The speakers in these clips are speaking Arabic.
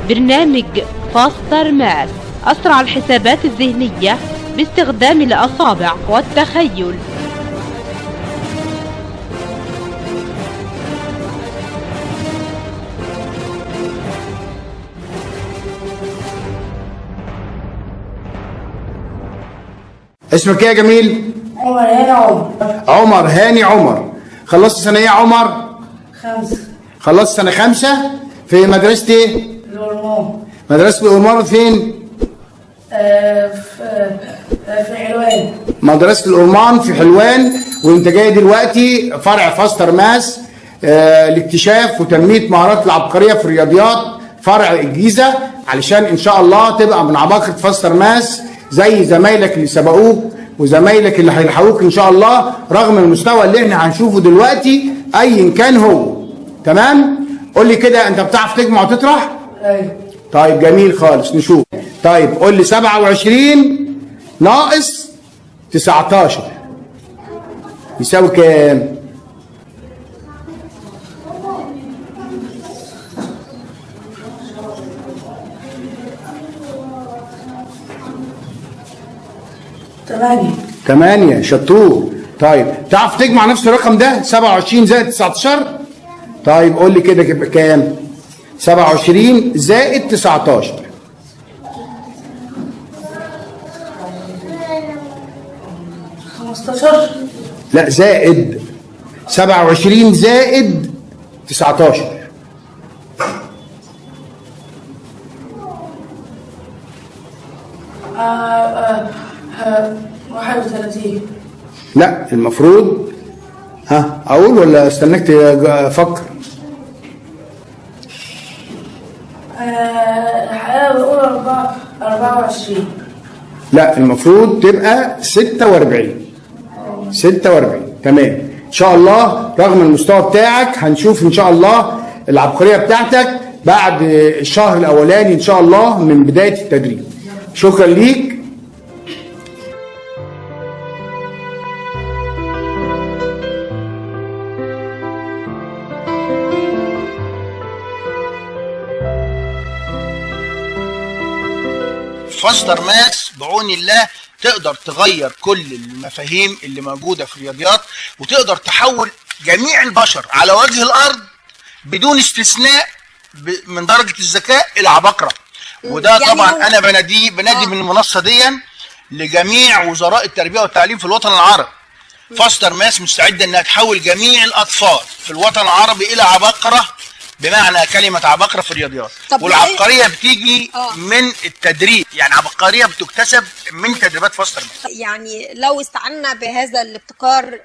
برنامج فاستر ماث، أسرع الحسابات الذهنية باستخدام الأصابع والتخيل. اسمك ايه يا جميل؟ عمر هاني عمر. عمر هاني عمر. خلصت سنة ايه يا عمر؟ 5. خلصت سنة 5 في مدرسة ايه؟ الأورمان. مدرسة الأورمان فين؟ في حلوان. مدرسة الأورمان في حلوان. وانت جاي دلوقتي فرع فاستر ماث لاكتشاف وتنمية مهارات العبقرية في الرياضيات فرع الجيزة، علشان ان شاء الله تبقى من عباقرة فاستر ماث زي زمايلك اللي سبقوك وزمايلك اللي هيلحقوك ان شاء الله، رغم المستوى اللي احنا هنشوفه دلوقتي ايا كان هو. تمام؟ قول لي كده، انت بتعرف تجمع وتطرح؟ ايوه. طيب جميل خالص، نشوف. طيب قول لي 27 ناقص 19 يساوي كام؟ تمانية. 8. شطور. طيب تعرف تجمع نفس الرقم ده 27 زائد 19؟ طيب قول لي كده كام؟ 27 زائد 19. 15. لا زائد. 27 زائد 19. 31. لا المفروض اقول ولا استناك تفكر؟ بقول 24. لا المفروض تبقى 46. 46. تمام. ان شاء الله رغم المستوى بتاعك هنشوف ان شاء الله العبقرية بتاعتك بعد الشهر الاولاني ان شاء الله من بداية التدريب. شكرا ليك. فاستر ماث بعون الله تقدر تغير كل المفاهيم اللي موجودة في الرياضيات، وتقدر تحول جميع البشر على وجه الأرض بدون استثناء من درجة الذكاء إلى عباقرة. وده يعني طبعا أنا بنادي من المنصة دي لجميع وزراء التربية والتعليم في الوطن العربي. فاستر ماث مستعدة إنها تحول جميع الأطفال في الوطن العربي إلى عباقرة بمعنى كلمة عباقرة في الرياضيات. والعبقرية بتيجي من التدريب، يعني عبقرية بتكتسب من تدريبات فاستر ماث. يعني لو استعنا بهذا الابتكار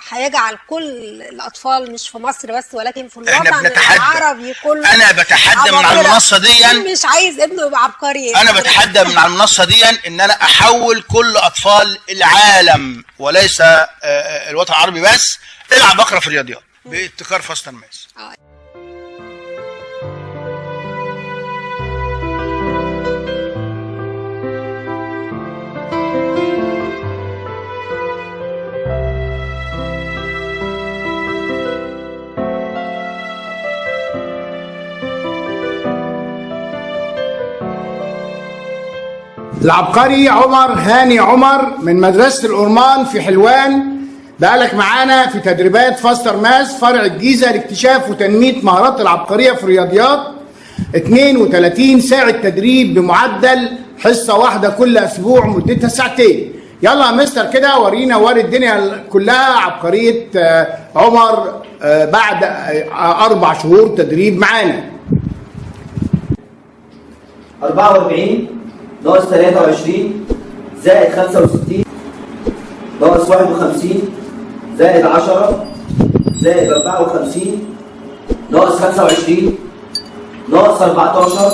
هيجعل كل الأطفال مش في مصر بس ولكن في الوطن العربي كله. أنا بتحدى من على المنصة دي، مش عايز ابنه يبقى عبقري. أنا بتحدى من على المنصة دي إن أنا أحول كل أطفال العالم وليس الوطن العربي بس إلى عباقرة في الرياضيات بابتكار فاستر ماث. العبقري عمر هاني عمر من مدرسة الأورمان في حلوان، بقالك معانا في تدريبات فاستر ماث فرع الجيزة لاكتشاف وتنمية مهارات العبقرية في الرياضيات. 32 ساعة تدريب بمعدل حصة واحدة كل أسبوع مدتها ساعتين. يلا يا مستر كده ورينا وري الدنيا كلها عبقرية عمر بعد 4 شهور تدريب معانا. 44 ناقص 23 زائد 65 ناقص 51 زائد 10 زائد 54 ناقص 25 ناقص 14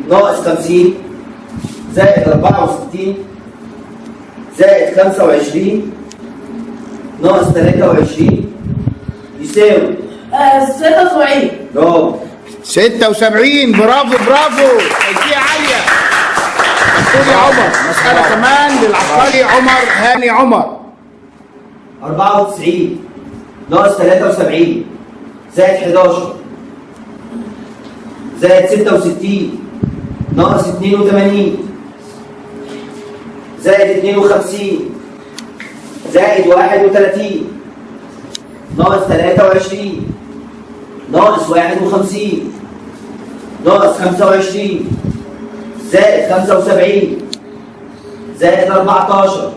ناقص 50 زائد 64 زائد 25 ناقص 23 يساوي 76. برافو. 76. برافو برافو، تجزئة عالية. مشكور يا عمر. مسألة كمان للعبقري عمر هاني عمر. 94 ناقص 73 زائد 11 زائد 66 ناقص 82 زائد 52 زائد 31 ناقص 23 ناقص 51 ناقص 25 زائد 75 زائد 14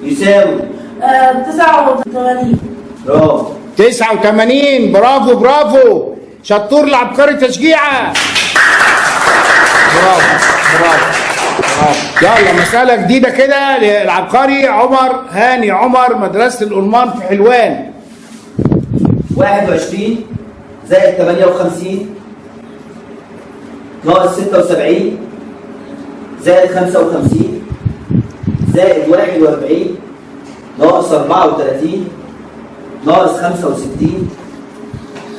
يساوي 89. برافو. 89. برافو برافو، شطور العبقري تشجيعه. برافو برافو برافو. يلا مسألة جديدة كده للعبقري عمر هاني عمر، مدرسة الأورمان في حلوان. 21 زائد 58 ناقص 76 زائد 55 زائد 41 ناقص 34 ناقص 65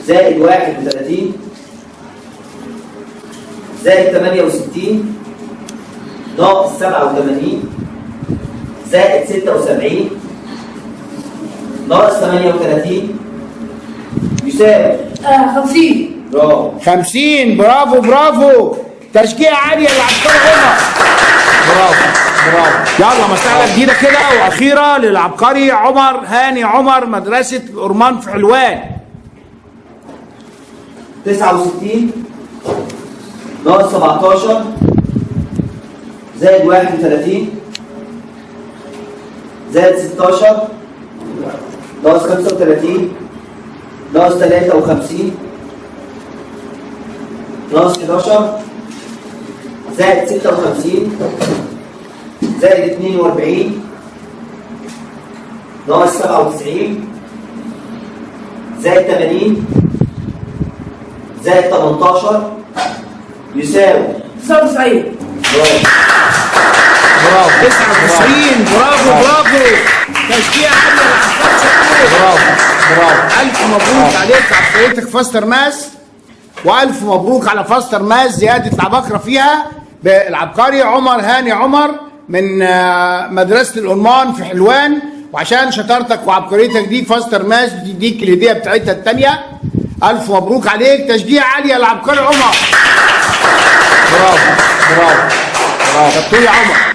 زائد 31 زائد 68 ناقص 87 زائد 76 ناقص 38 يساوي 50. برافو. 50. برافو برافو، تشجيع عالية للعبقري عمر. برافو برافو. يلا مسألة جديدة كده وأخيرة للعبقري عمر هاني عمر، مدرسة الأورمان في حلوان. 69 ناقص 17 زائد 31 زائد 16 ناقص 35 ناقص 53 ناقص 11 زائد 56 زائد 42 ناقص 97 زائد 80 زائد 18 يساوي 99. برافو. برافو. 99. برافو برافو، تشجيع عالية للعبقري شطور. برافو برافو. ألف مبروك عليك عبقريتك فاستر ماس، وألف مبروك على فاستر ماس زيادة العباقرة فيها بالعبقري عمر هاني عمر من مدرسة الأورمان في حلوان. وعشان شطارتك وعبقريتك دي فاستر ماس بتديك الهدية بتاعتها التانية. ألف مبروك عليك، تشجيع عالية للعبقري عمر. برافو برافو برافو. شطور يا عمر.